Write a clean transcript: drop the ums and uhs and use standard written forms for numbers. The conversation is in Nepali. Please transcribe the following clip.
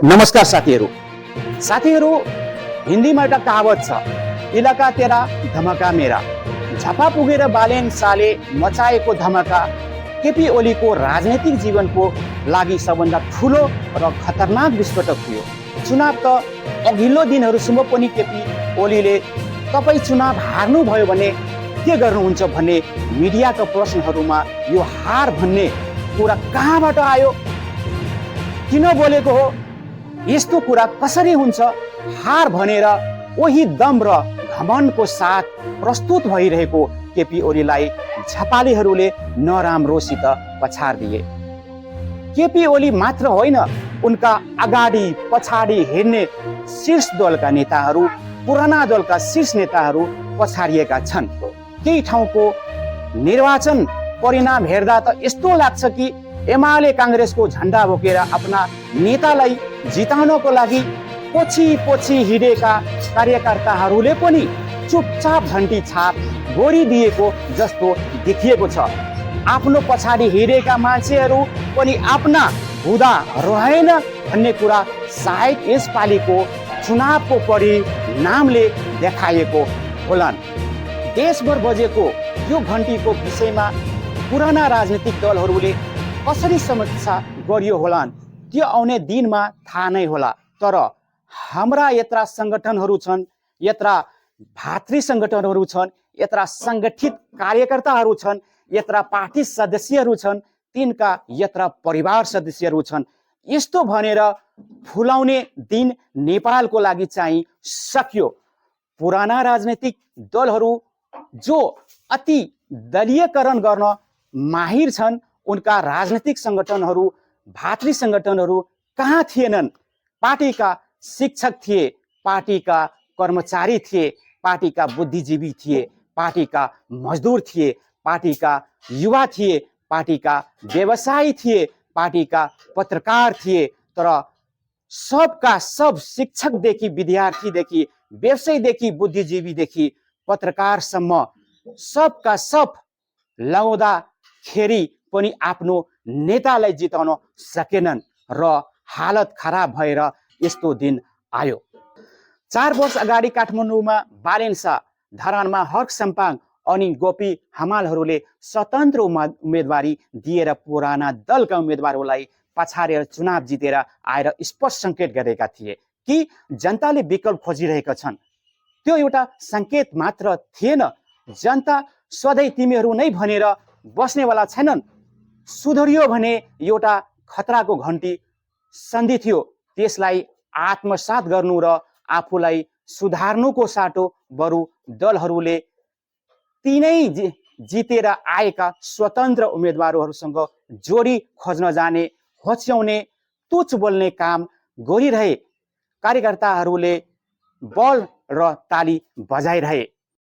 नमस्कार साथीहरू। हिन्दीमा एउटा कहावत छ, इलाका तेरा धमाका मेरा। झपा पुगेर बालेन शाहले मचाएको धमाका केपी ओलीको राजनैतिक जीवनको लागि सबभन्दा ठुलो र खतरनाक विस्फोटक थियो। चुनाव त अघिल्लो दिनहरूसम्म पनि केपी ओलीले तपाईँ चुनाव हार्नुभयो भने के गर्नुहुन्छ भन्ने मिडियाका प्रश्नहरूमा यो हार भन्ने कुरा कहाँबाट आयो, किन बोलेको हो, यस्तो कुरा कसरी हुन्छ, हार भनेर ओही दम र घमण्डको साथ प्रस्तुत भइरहेको केपी ओलीलाई झपालीहरूले नराम्रोसित पछाडिदिए। केपी ओली मात्र होइन, उनका अगाडि पछाडि हिँड्ने शीर्ष दलका नेताहरू, पुराना दलका शीर्ष नेताहरू पछाडिएका छन्। केही ठाउँको निर्वाचन परिणाम हेर्दा त यस्तो लाग्छ कि एमाले काङ्ग्रेसको झन्डा बोकेर आफ्ना नेतालाई जिताउनको लागि पछि पछि हिँडेका कार्यकर्ताहरूले पनि चुपचाप झन्डी छाप गोरिदिएको जस्तो देखिएको छ। आफ्नो पछाडि हिँडेका मान्छेहरू पनि आफ्ना हुँदा रहेन भन्ने कुरा सायद यसपालिको चुनावको परिणामले देखाएको होलान्। देशभर बजेको यो घन्टीको विषयमा पुराना राजनीतिक दलहरूले कसरी समीक्षा गरियो होलान्, त्यो आउने दिनमा थाहा नै होला। तर हाम्रा यत्रा सङ्गठनहरू छन्, यत्रा भातृ सङ्गठनहरू छन्, यत्रा सङ्गठित कार्यकर्ताहरू छन्, यत्रा पार्टी सदस्यहरू छन्, तिनका यत्रा परिवार सदस्यहरू छन्। यस्तो भनेर फुलाउने दिन नेपालको लागि चाहिँ सकियो। पुराना राजनैतिक दलहरू जो अति दलीयकरण गर्न माहिर छन्, उनका राजनीतिक सङ्गठनहरू, भातृ सङ्गठनहरू कहाँ थिएनन्? पार्टीका शिक्षक थिए, पार्टीका कर्मचारी थिए, पार्टीका बुद्धिजीवी थिए, पार्टीका मजदुर थिए, पार्टीका युवा थिए, पार्टीका व्यवसायी थिए, पार्टीका पत्रकार थिए। तर सबका सब, शिक्षकदेखि विद्यार्थीदेखि व्यवसायीदेखि बुद्धिजीवीदेखि पत्रकारसम्म सबका सब लगाउँदाखेरि पनि आफ्नो नेतालाई जिताउन सकेनन् र हालत खराब भएर यस्तो दिन आयो। 4 वर्ष अगाडि काठमाडौँमा बालेन शाह, धरानमा हर्क सम्पाङ अनि गोपी हमालहरूले स्वतन्त्र उम्मेदवारी दिएर पुराना दलका उम्मेदवारहरूलाई पछाडेर चुनाव जितेर आएर स्पष्ट सङ्केत गरेका थिए कि जनताले विकल्प खोजिरहेका छन्। त्यो एउटा सङ्केत मात्र थिएन। जनता सधैँ तिमीहरू नै भनेर बस्नेवाला छैनन्। सुधरियो भने एउटा खतराको घन्टी सन्धि थियो। त्यसलाई आत्मसात गर्नु र आफूलाई सुधार्नुको साटो बरु दलहरूले तिनै जितेर आएका स्वतन्त्र उम्मेदवारहरूसँग जोडी खोज्न जाने, होच्याउने, तुच्छ बोल्ने काम गरिरहे। कार्यकर्ताहरूले बल र ताली बजाइरहे।